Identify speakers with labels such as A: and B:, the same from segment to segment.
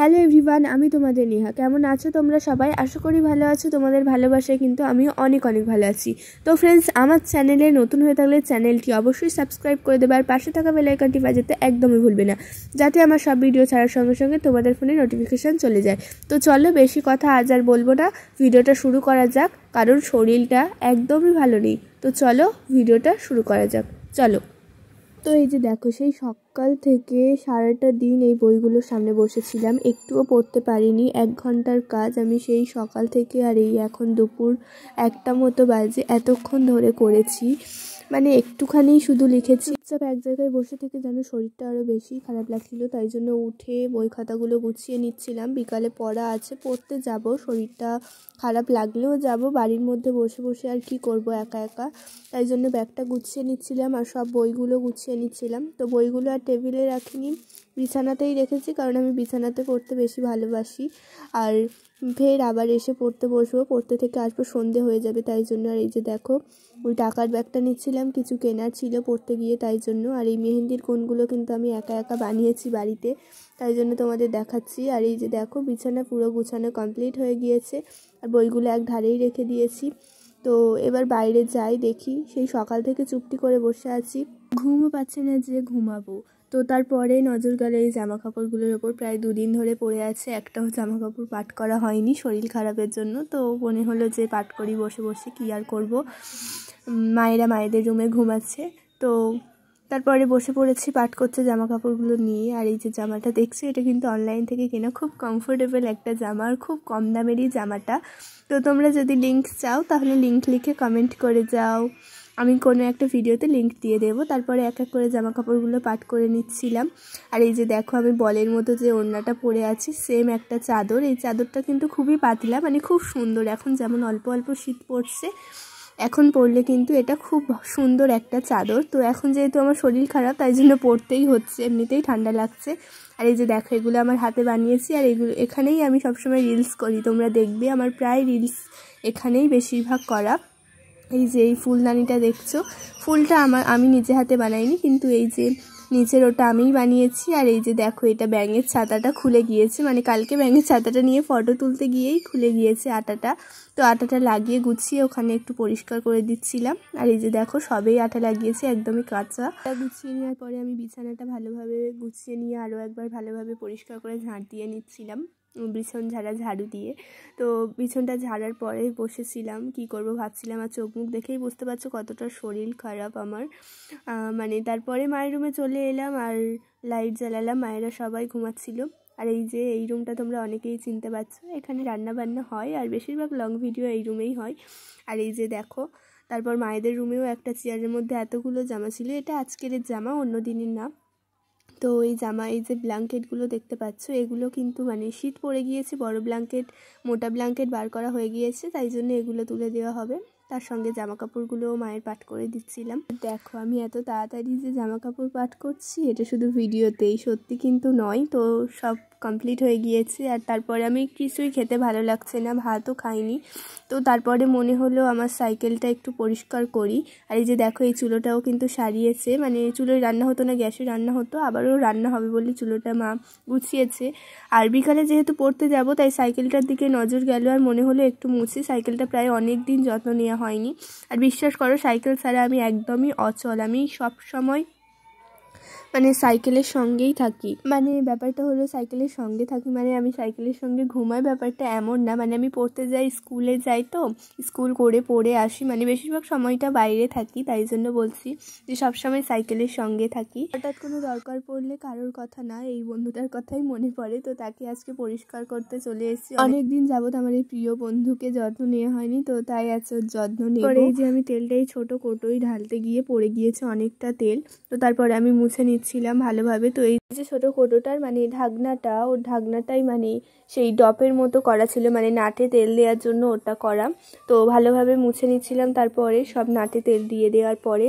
A: Hello everyone, আমি তোমাদের নেহা। কেমন আছো তোমরা সবাই? আশা করি ভালো আছো। তোমাদের ভালোবাসায় কিন্তু আমিও অনেক ভালো আছি। তো ফ্রেন্ডস, আমার চ্যানেলে নতুন হয়ে থাকলে চ্যানেলটি অবশ্যই সাবস্ক্রাইব করে দেবে, আর পাশে থাকা বেল আইকনটি বাজাতে একদমই ভুলবে না, যাতে আমার সব ভিডিও ছাড়ার সঙ্গে সঙ্গে তোমাদের ফোনে নোটিফিকেশান চলে যায়। তো চলো, বেশি কথা আজ আর বলবো না, ভিডিওটা শুরু করা যাক, কারণ শরীরটা একদমই ভালো নেই। তো চলো ভিডিওটা শুরু করা যাক, চলো। তো এই যে দেখো, সেই সকাল থেকে সারাটা দিন এই বইগুলোর সামনে বসেছিলাম, একটুও পড়তে পারিনি। 1 ঘন্টার কাজ আমি সেই সকাল থেকে আর এই এখন দুপুর 1টা মতো বাজে এতক্ষণ ধরে করেছি। মানে একটুখানি শুধু লিখেছি। চুপচাপ এক জায়গায় বসে থেকে যেন শরীরটা আরও বেশি খারাপ লাগছিল, তাই জন্য উঠে বই খাতাগুলো গুছিয়ে নিচ্ছিলাম। বিকালে পড়া আছে, পড়তে যাব। শরীরটা খারাপ লাগলেও যাব, বাড়ির মধ্যে বসে বসে আর কি করব একা একা, তাই জন্য ব্যাগটা গুছিয়ে নিচ্ছিলাম আর সব বইগুলো গুছিয়ে নিচ্ছিলাম। তো বইগুলো আর টেবিলে রাখিনি, বিছানাতেই রেখেছি, কারণ আমি বিছানাতে পড়তে বেশি ভালোবাসি। আর ফের আবার এসে পড়তে বসবো, পড়তে থেকে আসবো সন্ধে হয়ে যাবে, তাই জন্য। আর এই যে দেখো, ওই টাকার ব্যাগটা নিচ্ছিলাম, কিছু কেনার ছিল পড়তে গিয়ে, তাই জন্য। আর এই মেহেন্দির কোণগুলো কিন্তু আমি একা একা বানিয়েছি বাড়িতে, তাই জন্য তোমাদের দেখাচ্ছি। আর এই যে দেখো, বিছানা পুরো গুছানো কমপ্লিট হয়ে গিয়েছে, আর বইগুলো এক ধারেই রেখে দিয়েছি। তো এবার বাইরে যাই, দেখি। সেই সকাল থেকে চুপটি করে বসে আছি, ঘুমও পাচ্ছে না যে ঘুমাবো। তো তারপরে নজর গেল এই জামা কাপড়গুলোর ওপর, প্রায় 2 দিন ধরে পরে আছে। একটাও জামা কাপড় পাট করা হয়নি শরীর খারাপের জন্য। তো মনে হলো যে পাট করি বসে বসে, কী আর করবো। মায়েরা মায়েদের রুমে ঘুমাচ্ছে, তো তারপরে বসে পড়েছি পাট করছে জামা কাপড়গুলো নিয়ে। আর এই যে জামাটা দেখছি, এটা কিন্তু অনলাইন থেকে কেনা, খুব কমফোর্টেবল একটা জামা, আর খুব কম দামেরই জামাটা। তো তোমরা যদি লিঙ্ক চাও তাহলে লিঙ্ক লিখে কমেন্ট করে যাও, আমি কোনো একটা ভিডিওতে লিঙ্ক দিয়ে দেবো। তারপরে এক এক করে জামা কাপড়গুলো পাট করে নিচ্ছিলাম। আর এই যে দেখো, আমি বলের মতো যে ওড়নাটা পরে আছি, সেম একটা চাদর। এই চাদরটা কিন্তু খুবই পাতলা, মানে খুব সুন্দর। এখন যেমন অল্প অল্প শীত পড়ছে, এখন পরলে কিন্তু এটা খুব সুন্দর একটা চাদর। তো এখন যেহেতু আমার শরীর খারাপ, তাই জন্য পরতেই হচ্ছে, এমনিতেই ঠান্ডা লাগছে। আর এই যে দেখো, এগুলো আমার হাতে বানিয়েছি, আর এগুলো এখানেই আমি সবসময় রিলস করি, তোমরা দেখবে আমার প্রায় রিলস এখানেই বেশিরভাগ করা। এই যে এই ফুলদানিটা দেখছো, ফুলটা আমি নিজে হাতে বানাইনি, কিন্তু এই যে নিচের ওটা আমিই বানিয়েছি। আর এই যে দেখো, এটা ব্যাঙের ছাতাটা খুলে গিয়েছে, মানে কালকে ব্যাঙের ছাতাটা নিয়ে ফটো তুলতে গিয়েই খুলে গিয়েছে আটাটা। তো আটাটা লাগিয়ে গুছিয়ে ওখানে একটু পরিষ্কার করে দিচ্ছিলাম। আর এই যে দেখো, সবেই আটা লাগিয়েছি, একদমই কাঁচা। গুছিয়ে নেওয়ার পরে আমি বিছানাটা ভালোভাবে গুছিয়ে নিয়ে আরও একবার ভালোভাবে পরিষ্কার করে ঝাঁট দিয়ে নিচ্ছিলাম, বিছন ঝাড়ু দিয়ে। তো বিছনটা ঝাড়ার পরে বসেছিলাম, কি করব ভাবছিলাম। আর চোখ মুখ দেখেই বুঝতে পারছো কতটা শরীর খারাপ আমার। মানে তারপরে মায়ের রুমে চলে এলাম আর লাইট জ্বালালাম, মায়েরা সবাই ঘুমাচ্ছিল। আর এই যে এই রুমটা তোমরা অনেকেই চিনতে পারছো, এখানে রান্না বান্না হয়, আর বেশিরভাগ লং ভিডিও এই রুমেই হয়। আর এই যে দেখো, তারপর মায়েদের রুমেও একটা চেয়ারের মধ্যে এতগুলো জামা ছিল, এটা আজকের জামা, অন্য দিনের না। তো এই জামা, এই যে ব্ল্যাঙ্কেটগুলো দেখতে পাচ্ছ, এগুলো কিন্তু মানে শীত পড়ে গিয়েছে, বড় ব্ল্যাঙ্কেট মোটা ব্ল্যাঙ্কেট বার করা হয়ে গিয়েছে, তাই জন্য এগুলো তুলে দেওয়া হবে। তার সঙ্গে জামা কাপড়গুলোও মায়ের পাট করে দিচ্ছিলাম। দেখো, আমি এত তাড়াতাড়ি যে জামা কাপড় পাট করছি, এটা শুধু ভিডিওতেই, সত্যি কিন্তু নয়। তো সব কমপ্লিট হয়ে গিয়েছে, আর তারপরে আমি কিছুই খেতে ভালো লাগছে না, ভাতও খাইনি। তো তারপরে মনে হলো আমার সাইকেলটা একটু পরিষ্কার করি। আর এই যে দেখো, এই চুলোটাও কিন্তু সারিয়েছে, মানে চুলোয় রান্না হতো না, গ্যাসে রান্না হতো, আবারও রান্না হবে বলে চুলোটা মা গুছিয়েছে। আর বিকালে যেহেতু পড়তে যাব, তাই সাইকেলটার দিকে নজর গেল, আর মনে হলো একটু মুছি। সাইকেলটা প্রায় অনেক দিন যত্ন নেওয়া হয়নি, আর বিশ্বাস করো, সাইকেল ছাড়া আমি একদমই অচল। আমি সব সময় মানে সাইকেলের সঙ্গেই থাকি, মানে ব্যাপারটা হলো সাইকেলের সঙ্গে থাকি, মানে আমি সাইকেলের সঙ্গে ঘুমাই, ব্যাপারটা এমন না। মানে আমি পড়তে যাই, স্কুলে যাই, তো স্কুল করে পড়ে আসি, মানে বেশিরভাগ সময়টা বাইরে থাকি, তাই জন্য বলছি যে সবসময় সাইকেলের সঙ্গে থাকি। হঠাৎ কোনো দরকার পড়লে কারোর কথা না, এই বন্ধুটার কথাই মনে পড়ে, তো তাকে আজকে পরিষ্কার করতে চলে এসেছি। অনেকদিন যাবত আমার এই প্রিয় বন্ধুকে যত্ন নেওয়া হয়নি, তো তাই আজ ওর যত্ন নেব। এই যে আমি তেলটা এই ছোটো কোটোই ঢালতে গিয়ে পড়ে গিয়েছে অনেকটা তেল, তো তারপরে আমি মুছে নিচ্ছিলাম ভালোভাবে। তো এই যে ছোটো কোটোটার মানে ঢাকনাটা, ওর ঢাকনাটাই মানে সেই ডপের মতো করা ছিল, মানে নাটে তেল দেওয়ার জন্য ওটা করা। তো ভালোভাবে মুছে নিচ্ছিলাম, তারপরে সব নাটে তেল দিয়ে দেওয়ার পরে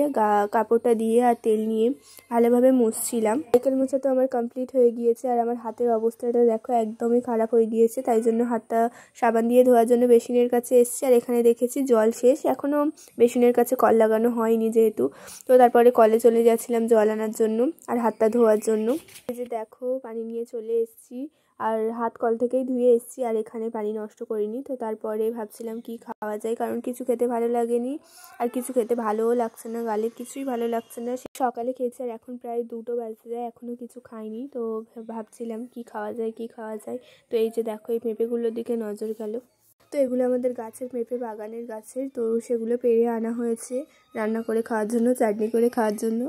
A: কাপড়টা দিয়ে আর তেল নিয়ে ভালোভাবে মুছছিলাম। সাইকেল মোছা তো আমার কমপ্লিট হয়ে গিয়েছে, আর আমার হাতের অবস্থাটা দেখো একদমই খারাপ হয়ে গিয়েছে, তাই জন্য হাতটা সাবান দিয়ে ধোয়ার জন্য বেসিনের কাছে এসেছি। আর এখানে দেখেছি জল শেষ, এখনও বেসিনের কাছে কল লাগানো হয়নি যেহেতু, তো তারপরে কলে চলে যাচ্ছিলাম জল আনার জন্য আর হাতটা ধোয়ার জন্য। এই যে দেখো, পানি নিয়ে চলে এসেছি, আর হাত কল থেকেই ধুয়ে এসেছি, আর এখানে পানি নষ্ট করিনি। তো তারপরে ভাবছিলাম কি খাওয়া যায়, কারণ কিছু খেতে ভালো লাগেনি আর কিছু খেতে ভালোও লাগছে না, গালে কিছুই ভালো লাগছে না। সকালে খেয়েছি আর এখন প্রায় 2টো বাজতে যায়, এখনও কিছু খাইনি। তো ভাবছিলাম কি খাওয়া যায় কি খাওয়া যায়। তো এই যে দেখো এই পেঁপেগুলোর দিকে নজর গেল। তো এগুলো আমাদের গাছের পেঁপে, বাগানের গাছের। তো সেগুলো পেড়ে আনা হয়েছে রান্না করে খাওয়ার জন্য, চাটনি করে খাওয়ার জন্য।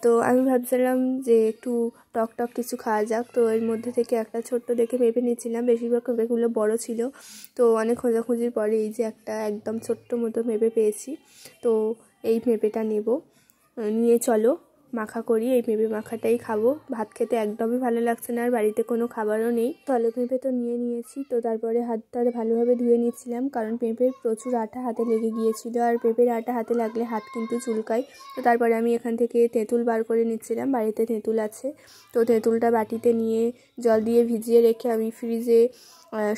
A: তো আমি ভাবছিলাম যে একটু টক টক কিছু খাওয়া যাক। তো এর মধ্যে থেকে একটা ছোট্ট দেখে পেঁপে নিচ্ছিলাম, বেশিরভাগ পেঁপেগুলো বড় ছিল। তো অনেক খোঁজাখুঁজির পরে এই যে একটা একদম ছোট্ট মতো পেঁপে পেয়েছি। তো এই পেঁপেটা নেব, নিয়ে চলো মাখা করি। এই পেঁপে মাখাটাই খাবো, ভাত খেতে একদমই ভালো লাগছে না, আর বাড়িতে কোনো খাবারও নেই। তলে পেঁপে তো নিয়েছি। তো তারপরে হাতটা ভালোভাবে ধুয়ে নিচ্ছিলাম, কারণ পেঁপের প্রচুর আটা হাতে লেগে গিয়েছিল, আর পেঁপের আটা হাতে লাগলে হাত কিন্তু চুলকায়। তো তারপরে আমি এখান থেকে তেঁতুল বার করে নিচ্ছিলাম, বাড়িতে তেঁতুল আছে। তো তেঁতুলটা বাটিতে নিয়ে জল দিয়ে ভিজিয়ে রেখে আমি ফ্রিজে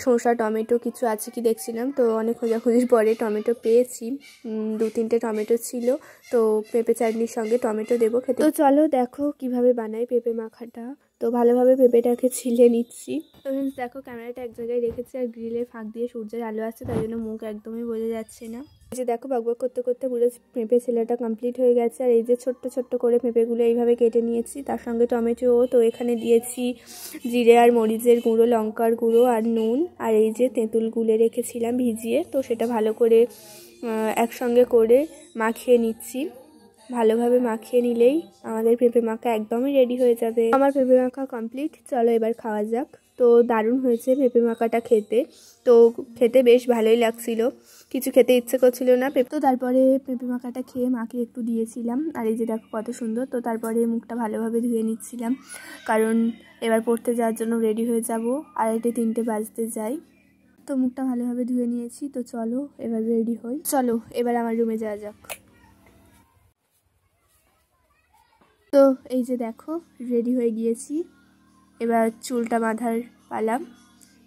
A: শসা, টমেটো কিছু আছে কি দেখছিলাম। তো অনেক খোঁজাখুঁজির পরে টমেটো পেয়েছি, 2-3টে টমেটো ছিল। তো পেঁপে চাটনির সঙ্গে টমেটো দেবো খেতে। তো চলো দেখো কিভাবে বানাই পেঁপে মাখাটা। তো ভালোভাবে পেঁপেটাকে ছিলে নিচ্ছি। তো ফ্রেন্ডস দেখো ক্যামেরাটা এক জায়গায় রেখেছি, আর গ্রিলের ফাঁক দিয়ে সূর্যের আলো আসছে, তাই জন্য মুখ একদমই বোঝা যাচ্ছে না। এই যে দেখো বকবক করতে করতে পুরো পেঁপে ছেলেটা কমপ্লিট হয়ে গেছে। আর এই যে ছোট্ট ছোট্ট করে পেঁপেগুলো এইভাবে কেটে নিয়েছি, তার সঙ্গে টমেটো। তো এখানে দিয়েছি জিরে আর মরিচের গুঁড়ো, লঙ্কার গুঁড়ো আর নুন, আর এই যে তেঁতুল গুলে রেখেছিলাম ভিজিয়ে। তো সেটা ভালো করে একসঙ্গে করে মাখিয়ে নিচ্ছি। ভালোভাবে মাখিয়ে নিলেই আমাদের পেঁপে মাখা একদমই রেডি হয়ে যাবে। আমার পেঁপে মাখা কমপ্লিট, চলো এবার খাওয়া যাক। তো দারুণ হয়েছে পেঁপে মাখাটা খেতে। তো খেতে বেশ ভালোই লাগছিল, কিছু খেতে ইচ্ছে করছিল না পেঁপে। তো তারপরে পেঁপে মাখাটা খেয়ে মাকে একটু দিয়েছিলাম, আর এই যে দেখো কত সুন্দর। তো তারপরে মুখটা ভালোভাবে ধুয়ে নিচ্ছিলাম, কারণ এবার পড়তে যাওয়ার জন্য রেডি হয়ে যাব, আর 3টে বাজতে যাই। তো মুখটা ভালোভাবে ধুয়ে নিয়েছি। তো চলো এবার রেডি হই, চলো এবার আমার রুমে যাওয়া যাক। তো এই যে দেখো রেডি হয়ে গিয়েছি, এবার চুলটা বাঁধার পালা।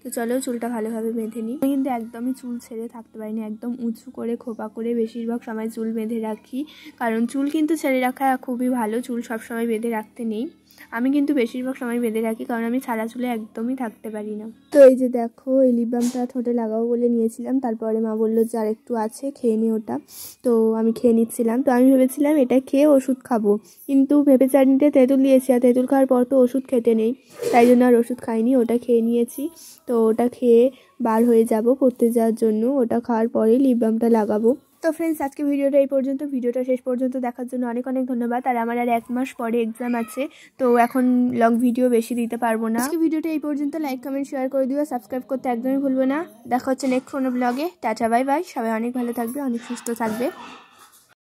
A: তো চলো চুলটা ভালোভাবে বেঁধে নিই। আমি কিন্তু একদমই চুল ছেড়ে থাকতে পারি না, একদম উঁচু করে খোপা করে বেশিরভাগ সময় চুল বেঁধে রাখি, কারণ চুল কিন্তু ছেড়ে রাখা খুবই ভালো, চুল সবসময় বেঁধে রাখতে নেই। আমি কিন্তু বেশিরভাগ সময় বেঁধে রাখি, কারণ আমি ছাড়া চুলে একদমই থাকতে পারি না। তো এই যে দেখো এই লিপ বামটা ঠোঁটে লাগাবো বলে নিয়েছিলাম, তারপরে মা বললো যে আর একটু আছে খেয়ে নি ওটা। তো আমি খেয়ে নিচ্ছিলাম। তো আমি ভেবেছিলাম এটা খেয়ে ওষুধ খাবো, কিন্তু পেঁপে চাটনিতে তেঁতুল দিয়েছি, আর তেঁতুল খাওয়ার পর তো ওষুধ খেতে নেই, তাই জন্য আর ওষুধ খাইনি, ওটা খেয়ে নিয়েছি। তো ওটা খেয়ে বার হয়ে যাব পড়তে যাওয়ার জন্য, ওটা খাওয়ার পরেই লিপ বামটা লাগাবো। তো ফ্রেন্ডস আজকে ভিডিওটা এই পর্যন্ত। ভিডিওটা শেষ পর্যন্ত দেখার জন্য অনেক অনেক ধন্যবাদ। আর আমার আর 1 মাস পরে এক্সাম আছে, তো এখন লং ভিডিও বেশি দিতে পারবো না। আজকে ভিডিওটা এই পর্যন্ত। লাইক কমেন্ট শেয়ার করে দিও, সাবস্ক্রাইব করতে একদমই ভুলবো না। দেখা হচ্ছে নেক্সট কোনো ব্লগে। টাটা বাই বাই, সবাই অনেক ভালো থাকবে, অনেক সুস্থ থাকবে।